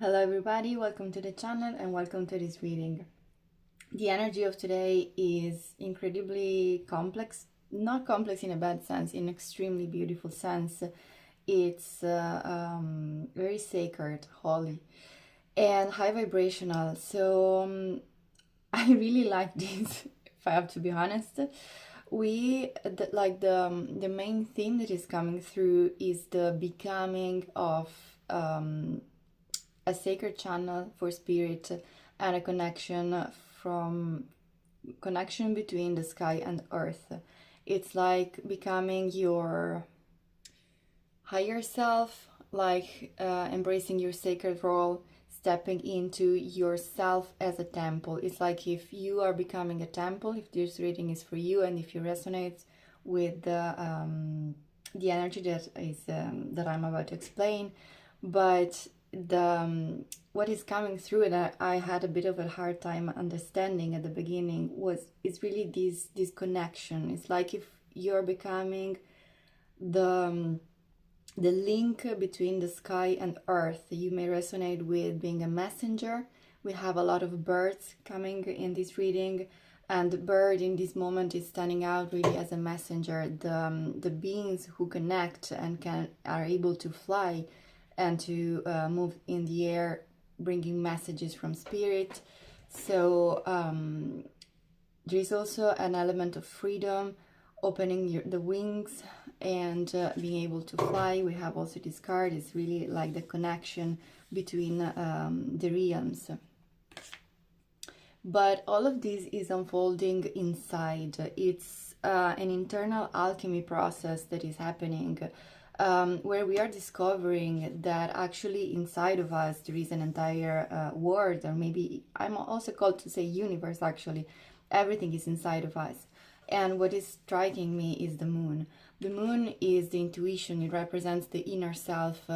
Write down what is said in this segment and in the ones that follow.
Hello everybody, welcome to the channel and welcome to this reading. The energy of today is incredibly complex, not complex in a bad sense, in extremely beautiful sense. It's very sacred, holy, and high vibrational. So I really like this, if I have to be honest. The main theme that is coming through is the becoming of a sacred channel for spirit and a connection between the sky and earth. It's like becoming your higher self, like embracing your sacred role, stepping into yourself as a temple. It's like if you are becoming a temple, if this reading is for you and if you resonate with the energy that I'm about to explain. But the what is coming through, and I had a bit of a hard time understanding at the beginning, is really this connection. It's like if you're becoming the the link between the sky and earth. You may resonate with being a messenger. We have a lot of birds coming in this reading, and the bird in this moment is standing out really as a messenger. The beings who connect and are able to fly and to move in the air, bringing messages from spirit. So there is also an element of freedom, opening the wings and being able to fly. We have also this card. It's really like the connection between the realms. But all of this is unfolding inside. It's an internal alchemy process that is happening, where we are discovering that actually inside of us there is an entire world, or maybe I'm also called to say universe. Actually, everything is inside of us. And what is striking me is the moon. The moon is the intuition. It represents the inner self.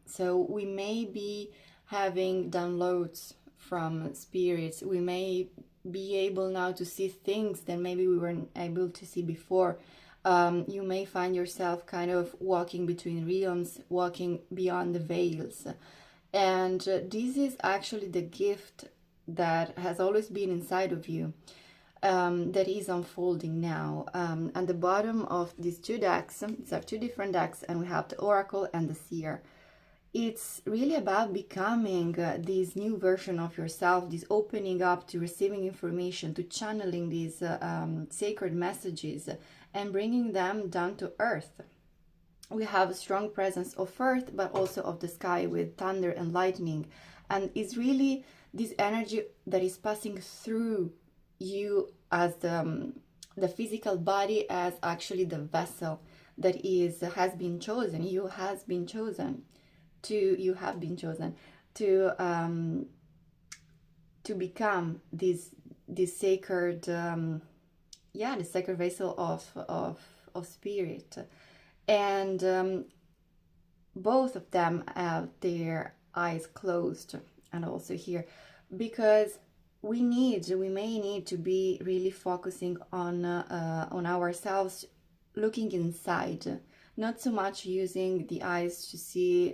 So we may be having downloads from spirits. We may be able now to see things that maybe we weren't able to see before. You may find yourself kind of walking between realms, walking beyond the veils. And this is actually the gift that has always been inside of you. That is unfolding now. At the bottom of these two decks, these are two different decks, and we have the Oracle and the Seer. It's really about becoming this new version of yourself, this opening up to receiving information, to channeling these sacred messages and bringing them down to earth. We have a strong presence of earth, but also of the sky with thunder and lightning. And it's really this energy that is passing through you as the physical body, as actually the vessel that has been chosen. You have been chosen to become this sacred the sacred vessel of spirit. And both of them have their eyes closed, and also here, because we may need to be really focusing on ourselves, looking inside, not so much using the eyes to see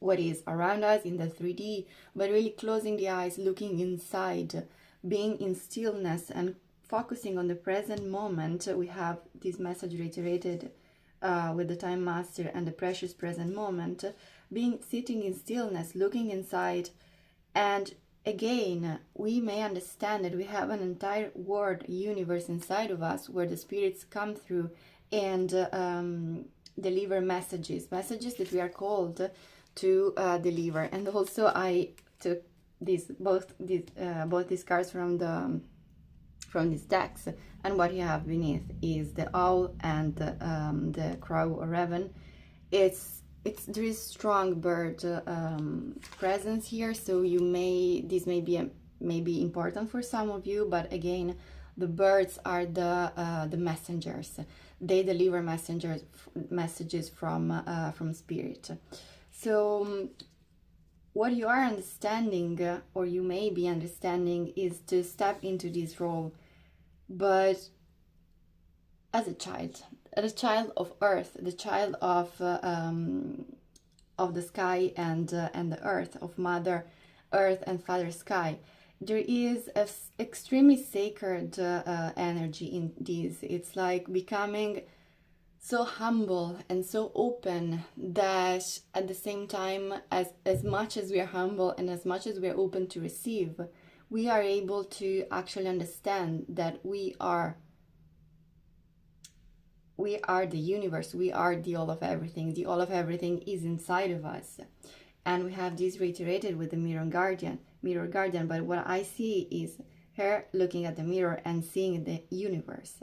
what is around us in the 3D, but really closing the eyes, looking inside, being in stillness and focusing on the present moment. We have this message reiterated with the Time Master and the precious present moment, sitting in stillness, looking inside. And again, we may understand that we have an entire world, universe inside of us, where the spirits come through and deliver messages that we are called to deliver. And also I took both these cards from these decks, and what you have beneath is the owl and the crow or raven. There is strong bird presence here, so this may be important for some of you. But again, the birds are the messengers. They deliver messages from spirit. So what you are understanding, or you may be understanding, is to step into this role, but as a child of earth, the child of of the sky and the earth, of Mother Earth and Father Sky. There is a extremely sacred energy in this. It's like becoming so humble and so open that at the same time, as much as we are humble and as much as we are open to receive, we are able to actually understand that we are the universe. We are the all of everything. The all of everything is inside of us. And we have this reiterated with the mirror guardian. But what I see is her looking at the mirror and seeing the universe.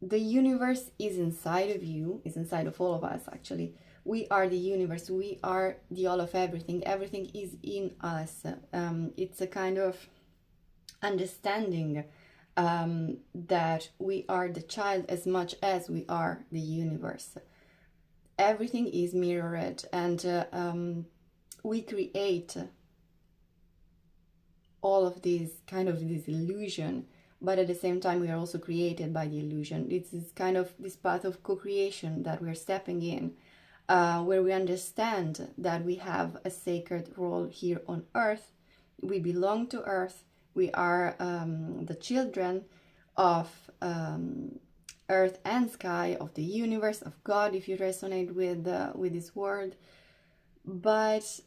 The universe is inside of you, is inside of all of us actually. We are the universe, we are the all of everything. Everything is in us. It's a kind of understanding that we are the child as much as we are the universe. Everything is mirrored, and we create all of this kind of this illusion, but at the same time we are also created by the illusion. It's this kind of this path of co-creation that we're stepping in, where we understand that we have a sacred role here on earth. We belong to earth. We are the children of earth and sky, of the universe, of God, if you resonate with this word. But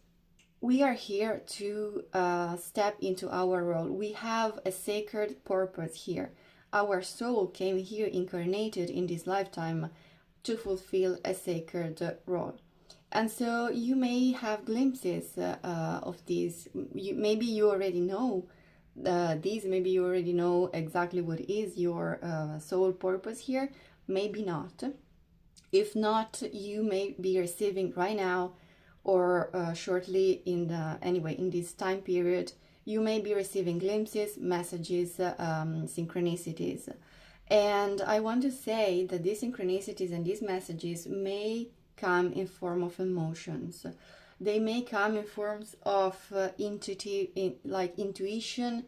we are here to step into our role. We have a sacred purpose here. Our soul came here incarnated in this lifetime to fulfill a sacred role. And so you may have glimpses of these. Maybe you already know these. Maybe you already know exactly what is your soul purpose here. Maybe not. If not, you may be receiving right now, or shortly in this time period, you may be receiving glimpses, messages, synchronicities. And I want to say that these synchronicities and these messages may come in form of emotions. They may come in forms of intuition,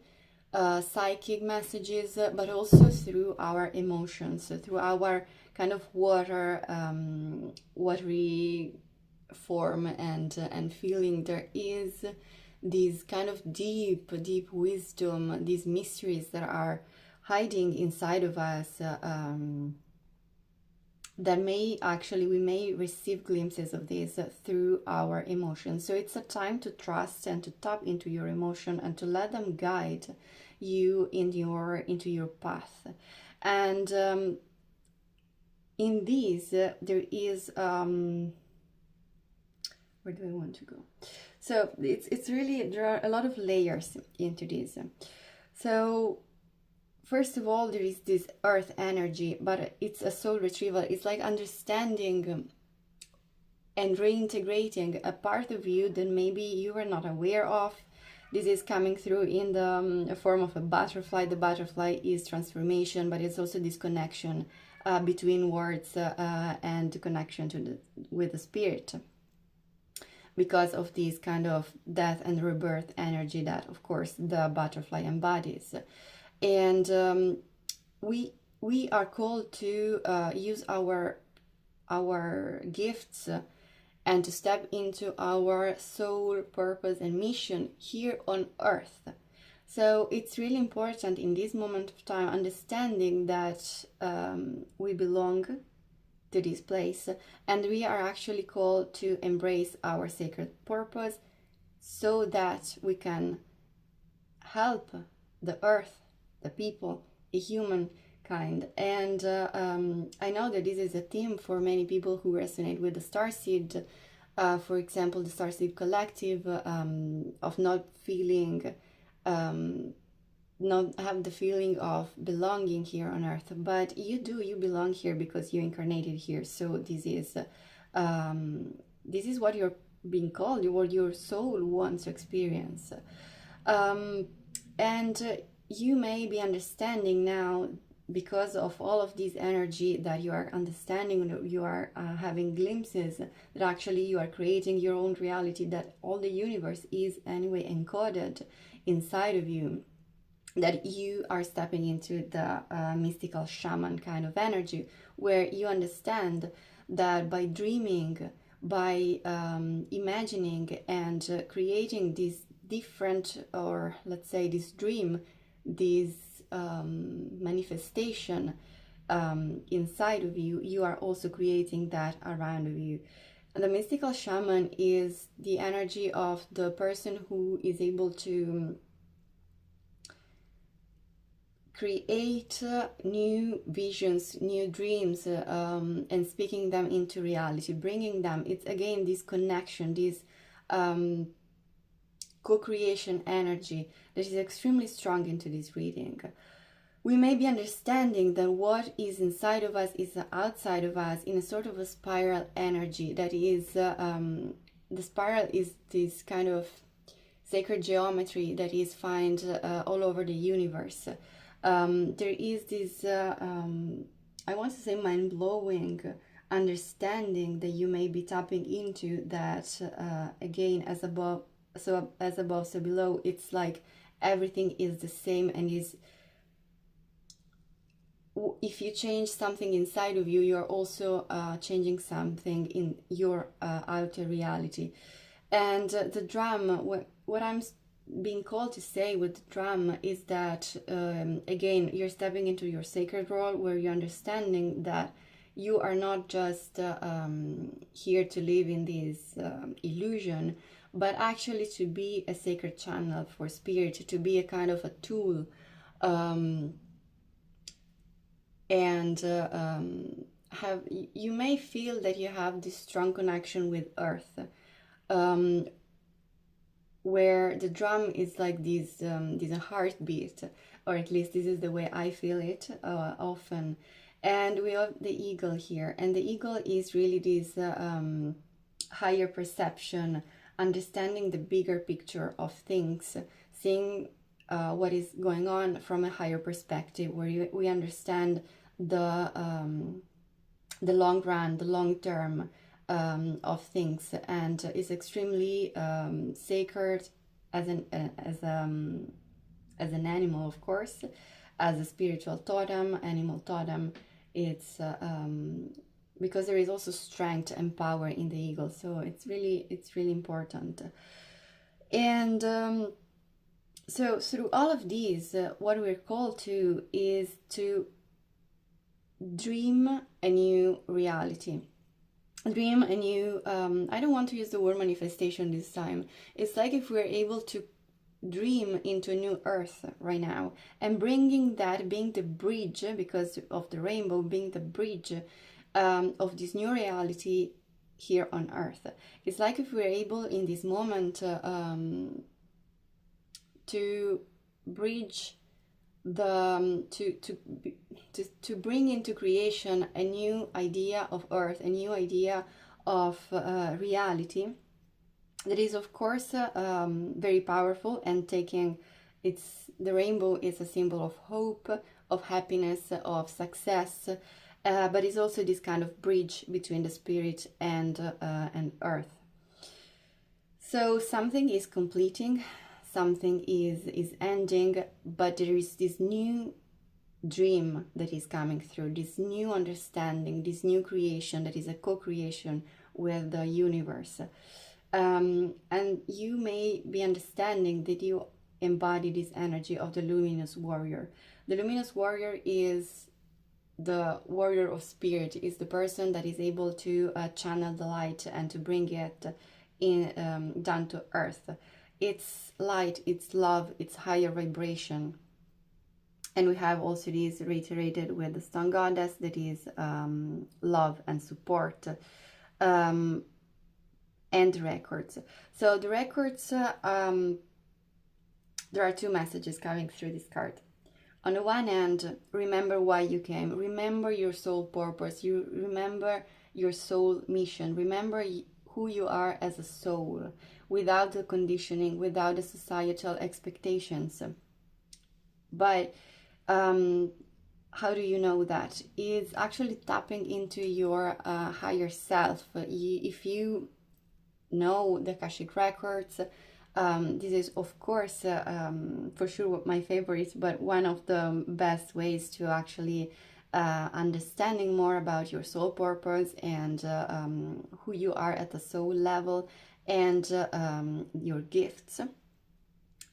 psychic messages, but also through our emotions, through our kind of watery form and feeling. There is this kind of deep wisdom, these mysteries that are hiding inside of us, that we may receive glimpses of this through our emotions. So it's a time to trust and to tap into your emotion and to let them guide you into your path. And in this there is where do I want to go? So it's really, there are a lot of layers into this. So first of all, there is this earth energy, but it's a soul retrieval. It's like understanding and reintegrating a part of you that maybe you were not aware of. This is coming through in the form of a butterfly. The butterfly is transformation, but it's also this connection between words and connection with the spirit, because of this kind of death and rebirth energy that, of course, the butterfly embodies. And we are called to use our gifts and to step into our soul purpose and mission here on earth. So it's really important in this moment of time, understanding that we belong to this place, and we are actually called to embrace our sacred purpose so that we can help the earth, the people, the humankind. And I know that this is a theme for many people who resonate with the Starseed. For example, the Starseed Collective, of not feeling not have the feeling of belonging here on earth, but you belong here because you incarnated here. So this is what you're being called, what your soul wants to experience. And you may be understanding now, because of all of this energy, that you are understanding, you are having glimpses that actually you are creating your own reality, that all the universe is anyway encoded inside of you, that you are stepping into the mystical shaman kind of energy, where you understand that by dreaming by imagining and creating this different, or let's say this dream, this manifestation inside of you, you are also creating that around of you. The mystical shaman is the energy of the person who is able to create new visions, new dreams, and speaking them into reality, bringing them. It's again this connection, this co-creation energy that is extremely strong into this reading. We may be understanding that what is inside of us is outside of us in a sort of a spiral energy that is, the spiral is this kind of sacred geometry that is found all over the universe. There is this, I want to say, mind-blowing understanding that you may be tapping into, that again, as above, so as above, so below. It's like everything is the same, and is, if you change something inside of you, you're also changing something in your outer reality. And the drum, what I'm being called to say with the drum is that, again, you're stepping into your sacred role, where you're understanding that you are not just here to live in this illusion, but actually to be a sacred channel for spirit, to be a kind of a tool, and have, you may feel that you have this strong connection with earth, where the drum is like this heartbeat, or at least this is the way I feel it often. And we have the eagle here, and the eagle is really this higher perception, understanding the bigger picture of things, seeing what is going on from a higher perspective, where we understand the long run, the long term of things, and is extremely sacred as an animal, of course, as a spiritual totem, animal totem. It's because there is also strength and power in the eagle, so it's really important. And so through all of these, what we're called to is to dream a new reality, dream a new, I don't want to use the word manifestation this time. It's like if we're able to dream into a new earth right now, and bringing that, being the bridge, because of the rainbow, being the bridge of this new reality here on earth. It's like if we're able in this moment to bridge the to bring into creation a new idea of earth, a new idea of reality that is, of course, very powerful, and taking, the rainbow is a symbol of hope, of happiness, of success, but it's also this kind of bridge between the spirit and earth. So something is completing, something is ending, but there is this new dream that is coming through, this new understanding, this new creation that is a co-creation with the universe. And you may be understanding that you embody this energy of the luminous warrior. The luminous warrior is the warrior of spirit, is the person that is able to channel the light and to bring it in down to earth. It's light, it's love, it's higher vibration. And we have also this reiterated with the stone goddess, that is love and support. And records. So the records, there are two messages coming through this card. On the one hand, remember why you came. Remember your soul purpose. You remember your soul mission. Remember who you are as a soul, without the conditioning, without the societal expectations. But how do you know that? It's actually tapping into your higher self. If you know the Akashic Records, this is, of course, for sure my favorite, but one of the best ways to actually understanding more about your soul purpose and who you are at the soul level, and your gifts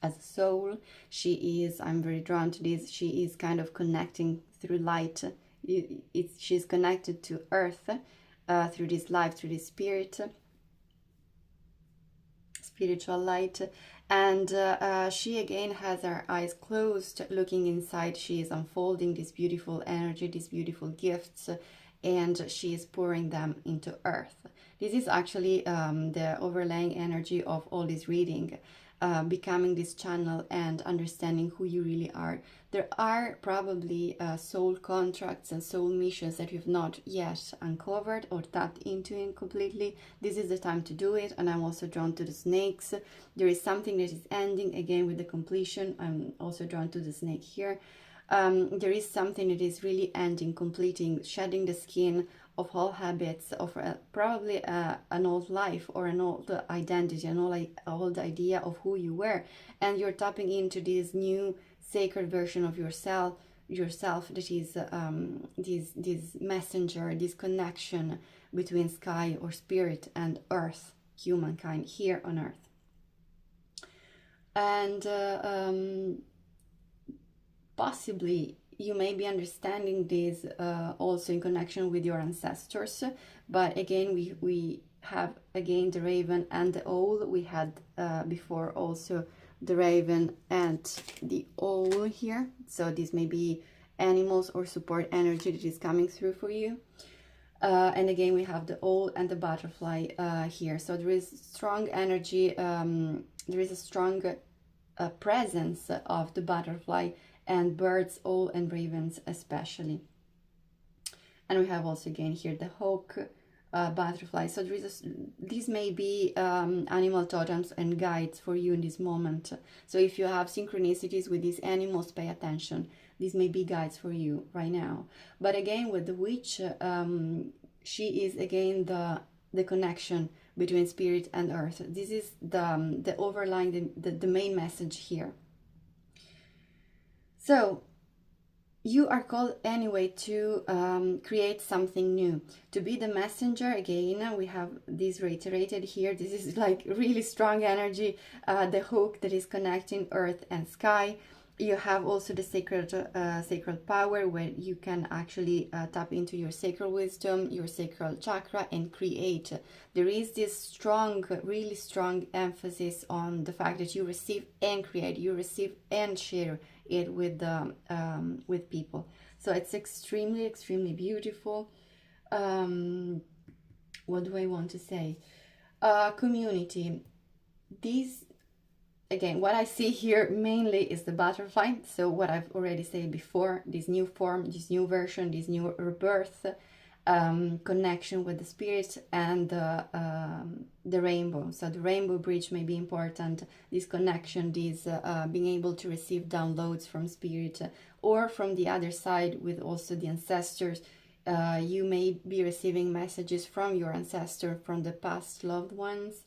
as a soul. She is, I'm very drawn to this, she is kind of connecting through light. She's connected to earth through this life, through this spiritual light. And she again has her eyes closed, looking inside. She is unfolding this beautiful energy, these beautiful gifts, and she is pouring them into earth. This is actually the overlaying energy of all this reading, becoming this channel and understanding who you really are. There are probably soul contracts and soul missions that you've not yet uncovered or tapped into completely. This is the time to do it. And I'm also drawn to the snakes. There is something that is ending again with the completion. I'm also drawn to the snake here. There is something that is really ending, completing, shedding the skin of all habits, of probably an old life or an old identity, an old idea of who you were, and you're tapping into this new sacred version of yourself that is this messenger, this connection between sky or spirit and earth, humankind here on earth. And possibly you may be understanding this also in connection with your ancestors, but again we have again the raven and the owl. We had before also the raven and the owl here, so this may be animals or support energy that is coming through for you. And again we have the owl and the butterfly here, so there is strong energy, there is a strong presence of the butterfly and birds, owl and ravens especially. And we have also again here the hawk, butterfly. So there is these may be animal totems and guides for you in this moment. So if you have synchronicities with these animals, pay attention. These may be guides for you right now. But again with the witch, she is again the connection between spirit and earth. This is the overlying, the main message here. So you are called anyway to create something new, to be the messenger. Again, we have this reiterated here. This is like really strong energy, the hook that is connecting earth and sky. You have also the sacred power, where you can actually tap into your sacred wisdom, your sacral chakra, and create. There is this strong, really strong emphasis on the fact that you receive and create, you receive and share it with people. So it's extremely beautiful. What do I want to say? Community. These, again, what I see here mainly is the butterfly. So what I've already said before, this new form, this new version, this new rebirth, connection with the spirit, and the rainbow. So the rainbow bridge may be important. This connection, this being able to receive downloads from spirit, or from the other side with also the ancestors. You may be receiving messages from your ancestor, from the past loved ones.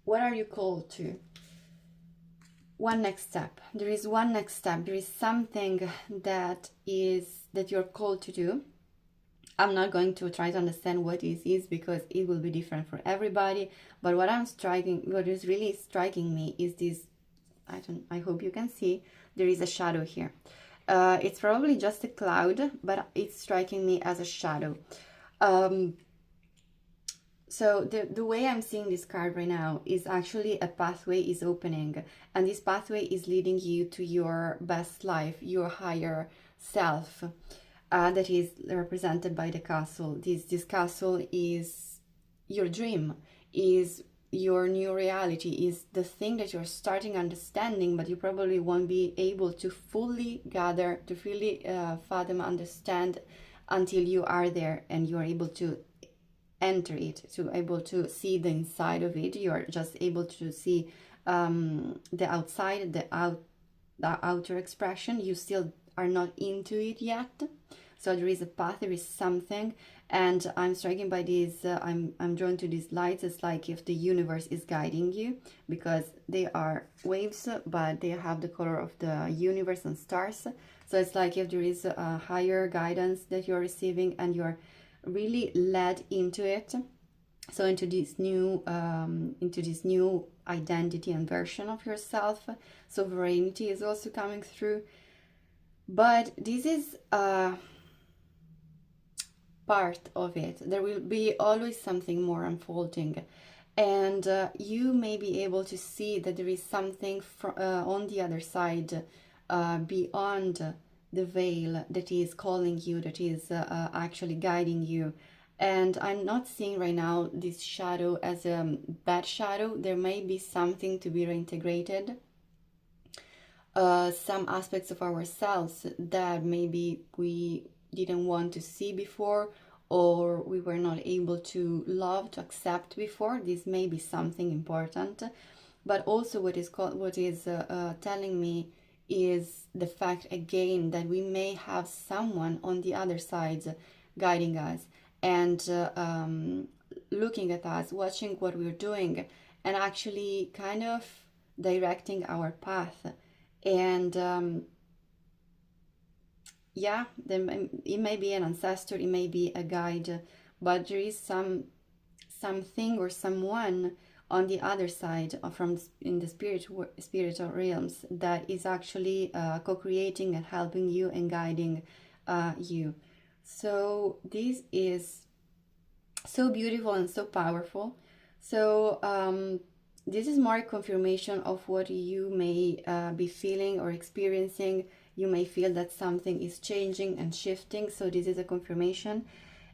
What are you called to? One next step. There is one next step. There is something that you're called to do. I'm not going to try to understand what it is because it will be different for everybody. But what is really striking me is this. I hope you can see. There is a shadow here. It's probably just a cloud, but it's striking me as a shadow. So the way I'm seeing this card right now is actually a pathway is opening, and this pathway is leading you to your best life, your higher self, that is represented by the castle. This castle is your dream, is your new reality, is the thing that you're starting understanding, but you probably won't be able to fully gather, to fully fathom, understand until you are there and you're able to enter it, to able to see the inside of it. You're just able to see the outside, the outer expression. You still are not into it yet. So there is a path, there is something, And I'm striking by these, I'm drawn to these lights. It's like if the universe is guiding you, because they are waves, but they have the color of the universe and stars. So it's like if there is a higher guidance that you're receiving and you're really led into it, so into this new identity and version of yourself. Sovereignty is also coming through, but this is part of it. There will be always something more unfolding, and you may be able to see that there is something on the other side, beyond the veil, that is calling you, that is actually guiding you. And I'm not seeing right now this shadow as a bad shadow. There may be something to be reintegrated, some aspects of ourselves that maybe we didn't want to see before, or we were not able to love, to accept before. This may be something important. But also what is telling me is the fact again that we may have someone on the other side guiding us, and looking at us, watching what we're doing, and actually kind of directing our path. And yeah, it may be an ancestor, it may be a guide, but there is something or someone on the other side, from in the spiritual realms, that is actually co-creating and helping you and guiding you. So this is so beautiful and so powerful. So this is more confirmation of what you may be feeling or experiencing. You may feel that something is changing and shifting. So this is a confirmation,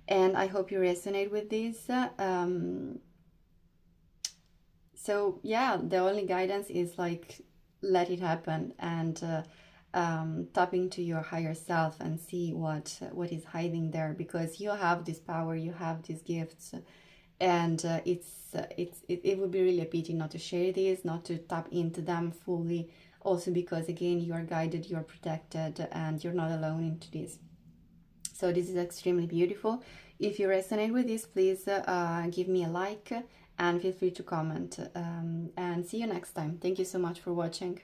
and I hope you resonate with this. So yeah, the only guidance is like, let it happen, and tap into your higher self and see what is hiding there, because you have this power, you have these gifts, and it would be really a pity not to share these, not to tap into them fully. Also because again, you are guided, you are protected, and you're not alone into this. So this is extremely beautiful. If you resonate with this, please give me a like, and feel free to comment. And see you next time. Thank you so much for watching.